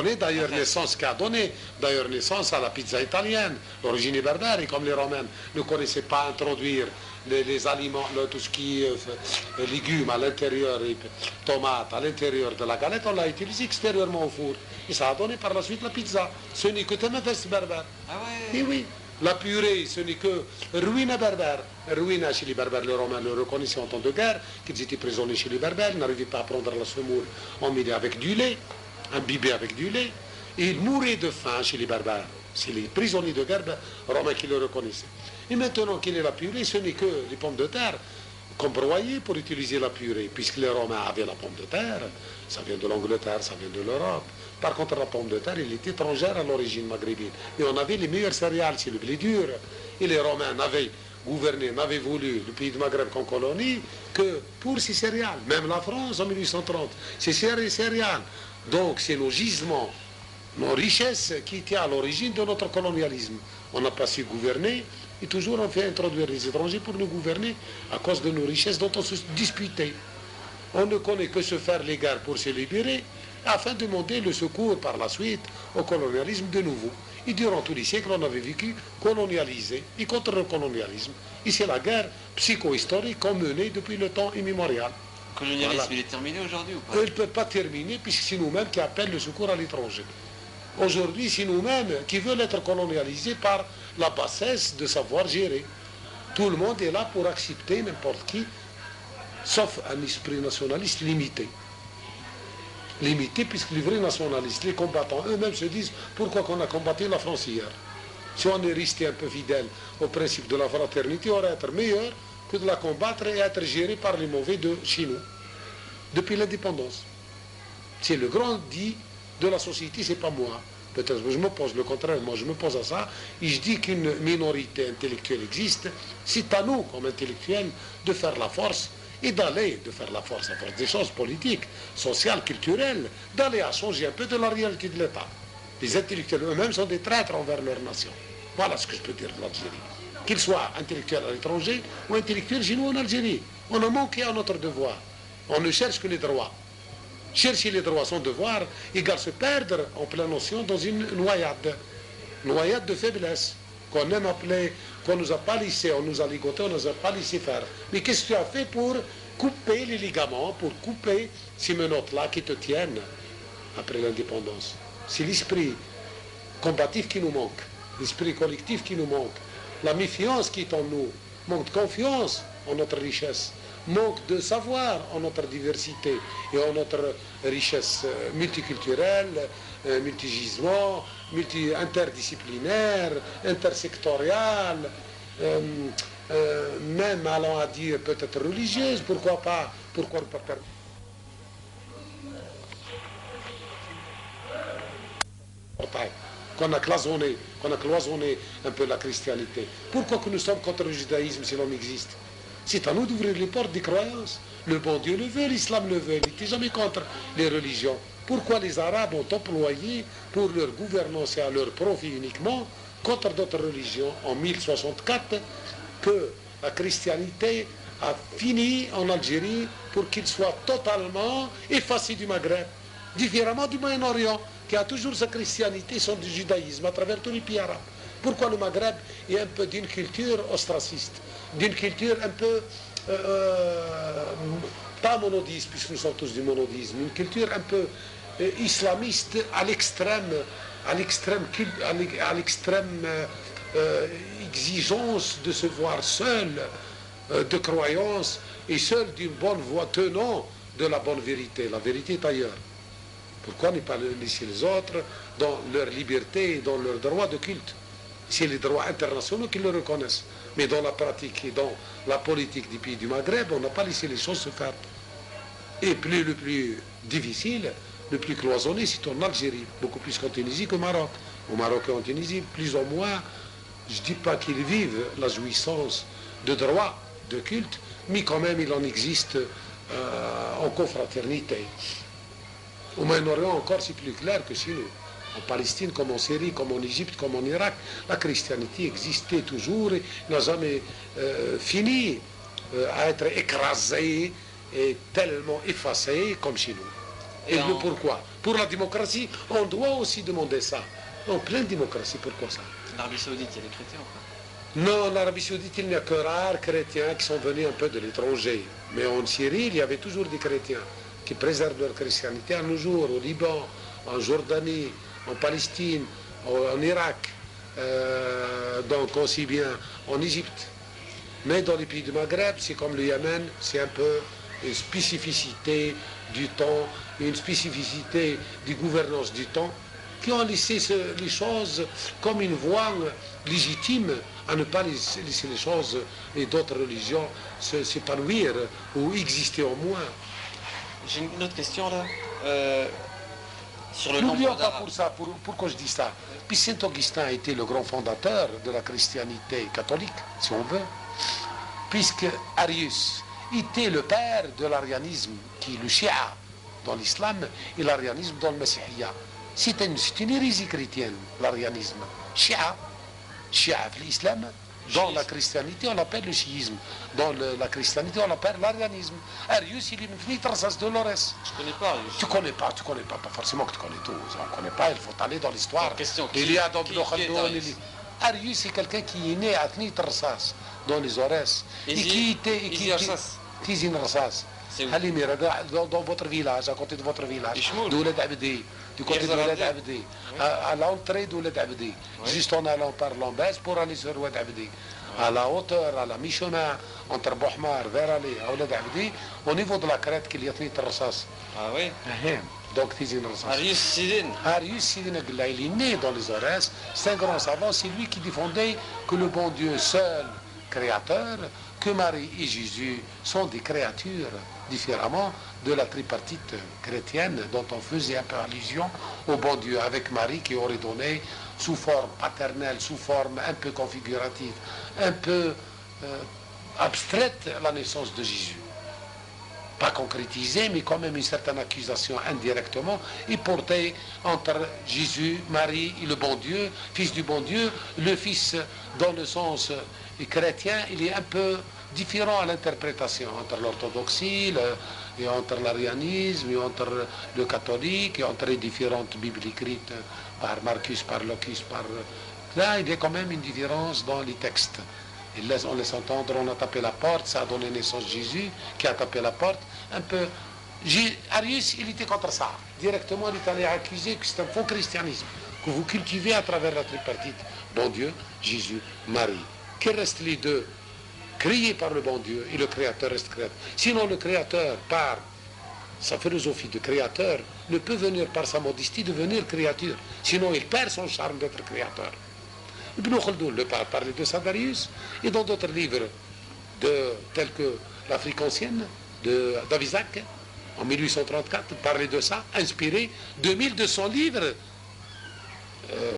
D'ailleurs naissance qu'a donné d'ailleurs naissance à la pizza italienne. L'origine est berbère et comme les Romains ne connaissaient pas introduire les aliments, tout ce qui est légumes à l'intérieur, et tomates à l'intérieur de la galette, on l'a utilisé extérieurement au four. Et ça a donné par la suite la pizza. Ce n'est que Temefes berbère. Ah ouais. Et oui. La purée, ce n'est que ruine berbère. Ruine chez les berbères, les Romains le reconnaissaient en temps de guerre, qu'ils étaient prisonniers chez les berbères, ils n'arrivaient pas à prendre la semoule en milieu avec du lait. Imbibé avec du lait, et il mourait de faim chez les barbares. C'est les prisonniers de guerre romains qui le reconnaissaient. Et maintenant qu'il est la purée, ce n'est que les pommes de terre qu'on broyait pour utiliser la purée, puisque les Romains avaient la pomme de terre, ça vient de l'Angleterre, ça vient de l'Europe. Par contre, la pomme de terre, elle est étrangère à l'origine maghrébine. Et on avait les meilleures céréales, c'est le blé dur. Et les Romains n'avaient gouverné, n'avaient voulu le pays de Maghreb comme colonie que pour ces céréales. Même la France en 1830, c'est céréales. Donc c'est nos gisements, nos richesses qui étaient à l'origine de notre colonialisme. On n'a pas su gouverner et toujours on fait introduire les étrangers pour nous gouverner à cause de nos richesses dont on se disputait. On ne connaît que se faire les guerres pour se libérer afin de demander le secours par la suite au colonialisme de nouveau. Et durant tous les siècles, on avait vécu colonialisé et contre le colonialisme. Et c'est la guerre psycho-historique qu'on menait depuis le temps immémorial. Le colonialisme, voilà. Il est terminé aujourd'hui ou pas? Il ne peut pas terminer puisque c'est nous-mêmes qui appellent le secours à l'étranger. Aujourd'hui, c'est nous-mêmes qui veulent être colonialisés par la bassesse de savoir gérer. Tout le monde est là pour accepter n'importe qui, sauf un esprit nationaliste limité. Limité puisque les vrais nationalistes, les combattants eux-mêmes se disent pourquoi qu'on a combattu la France hier. Si on est resté un peu fidèle au principe de la fraternité, on aurait été meilleur que de la combattre et être géré par les mauvais de chez nous, depuis l'indépendance. C'est le grand dit de la société, c'est pas moi. Peut-être que je me pose le contraire, moi je me pose à ça, et je dis qu'une minorité intellectuelle existe, c'est à nous, comme intellectuels, de faire la force, et d'aller, de faire la force des choses politiques, sociales, culturelles, d'aller à changer un peu de la réalité de l'État. Les intellectuels eux-mêmes sont des traîtres envers leur nation. Voilà ce que je peux dire de l'Algérie. Qu'ils soient intellectuels à l'étranger ou intellectuels chez nous en Algérie. On a manqué à notre devoir. On ne cherche que les droits. Chercher les droits sans devoir égale se perdre en pleine notion dans une noyade de faiblesse, qu'on aime appeler, qu'on ne nous a pas laissé, on nous a ligoté, on ne nous a pas laissé faire. Mais qu'est-ce que tu as fait pour couper les ligaments, pour couper ces menottes-là qui te tiennent après l'indépendance? C'est l'esprit combatif qui nous manque, l'esprit collectif qui nous manque, la méfiance qui est en nous, manque de confiance en notre richesse, manque de savoir en notre diversité et en notre richesse multiculturelle, multigisement, interdisciplinaire, intersectoriale, même allant à dire peut-être religieuse, pourquoi pas, pourquoi ne pas permettre. Qu'on a cloisonné un peu la christianité. Pourquoi que nous sommes contre le judaïsme si l'on existe? C'est à nous d'ouvrir les portes des croyances. Le bon Dieu le veut, l'islam le veut. Il n'était jamais contre les religions. Pourquoi les Arabes ont employé pour leur gouvernance et à leur profit uniquement contre d'autres religions en 1064 que la christianité a fini en Algérie pour qu'il soit totalement effacé du Maghreb, différemment du Moyen-Orient, qui a toujours sa christianité, son judaïsme à travers tous les pays arabes. Pourquoi le Maghreb est un peu d'une culture ostraciste, d'une culture un peu, pas monodiste, puisque nous sommes tous du monodisme, une culture un peu islamiste à l'extrême exigence de se voir seul, de croyance, et seul d'une bonne voie tenant de la bonne vérité. La vérité est ailleurs. Pourquoi ne pas laisser les autres dans leur liberté et dans leurs droits de culte? C'est les droits internationaux qui le reconnaissent. Mais dans la pratique et dans la politique des pays du Maghreb, on n'a pas laissé les choses se faire. Et le plus difficile, le plus cloisonné, c'est en Algérie, beaucoup plus qu'en Tunisie qu'au Maroc. Au Maroc et en Tunisie, plus ou moins, je ne dis pas qu'ils vivent la jouissance de droits de culte, mais quand même il en existe en confraternité. Au Moyen-Orient encore, c'est plus clair que chez nous. En Palestine, comme en Syrie, comme en Égypte, comme en Irak, la christianité existait toujours et n'a jamais fini à être écrasée et tellement effacée comme chez nous. Et le pourquoi? Pour la démocratie, on doit aussi demander ça. En pleine démocratie, pourquoi ça? L'Arabie Saoudite, il y a des chrétiens ou pas? Non, en Arabie Saoudite, il n'y a que rares chrétiens qui sont venus un peu de l'étranger. Mais en Syrie, il y avait toujours des chrétiens qui préservent leur chrétienté à nos jours, au Liban, en Jordanie, en Palestine, en Irak, donc aussi bien en Égypte. Mais dans les pays du Maghreb, c'est comme le Yémen, c'est un peu une spécificité du temps, une spécificité des gouvernances du temps, qui ont laissé les choses comme une voie légitime à ne pas laisser les choses et d'autres religions s'épanouir ou exister au moins. J'ai une autre question là. Sur le N'oublions nombre pas d'Arabes. pour ça, pourquoi je dis ça. Puis Saint-Augustin a été le grand fondateur de la christianité catholique, si on veut, puisque Arius était le père de l'arianisme, qui est le Shia dans l'islam et l'arianisme dans le Messihiya. C'est une hérésie chrétienne, l'arianisme. Shia l'islam, dans la christianité on l'appelle le chiisme, dans la christianité on l'appelle l'arianisme. Arius il est une fille de Dolores. Je connais pas Arius. Tu connais pas, pas forcément que tu connais tout. On ne connaît pas, il faut aller dans l'histoire. Il y a dans Arius c'est quelqu'un qui est né à Tnit Rassas, dans les Aurès. Et qui était. Tizin Rassas. Dans votre village, à côté de votre village. Douled Abdi. Du côté de Oued Abdi. À l'entrée d'Oued Abdi. Juste en allant par l'Ambès pour aller sur Oued Abdi. À la hauteur, à la mi-chemin, entre Bohmar vers aller à Oued Abdi, au niveau de la crête qu'il y a Tnit Rassas. Ah oui. Donc Tizin Rassas. Arius Sidin. Arius Sidin, il est né dans les Aurès. C'est un grand savant, c'est lui qui défendait que le bon Dieu seul, créateur, que Marie et Jésus sont des créatures, différemment de la tripartite chrétienne dont on faisait un peu allusion au bon Dieu, avec Marie qui aurait donné sous forme paternelle, sous forme un peu configurative, un peu abstraite la naissance de Jésus. Pas concrétisée, mais quand même une certaine accusation indirectement, et portée entre Jésus, Marie et le bon Dieu, fils du bon Dieu. Le fils, dans le sens chrétien, il est un peu différent à l'interprétation entre l'orthodoxie et entre l'arianisme et entre le catholique et entre les différentes Bibles écrites par Marcus, par Locus, par... Là, il y a quand même une différence dans les textes. On laisse entendre, on a tapé la porte, ça a donné naissance à Jésus, qui a tapé la porte, un peu... Arius, il était contre ça. Directement, il est allé accuser que c'est un faux christianisme, que vous cultivez à travers la tripartite. Bon Dieu, Jésus, Marie. Que restent les deux? Créés par le bon Dieu, et le Créateur reste créateur. Sinon, le Créateur, par sa philosophie de créateur, ne peut venir par sa modestie devenir créature. Sinon, il perd son charme d'être créateur. Ibn Khaldoun le parle, parlait de ça d'Arius, et dans d'autres livres, tels que l'Afrique ancienne, d'Avizac, en 1834, parlait de ça, inspiré de 1200 livres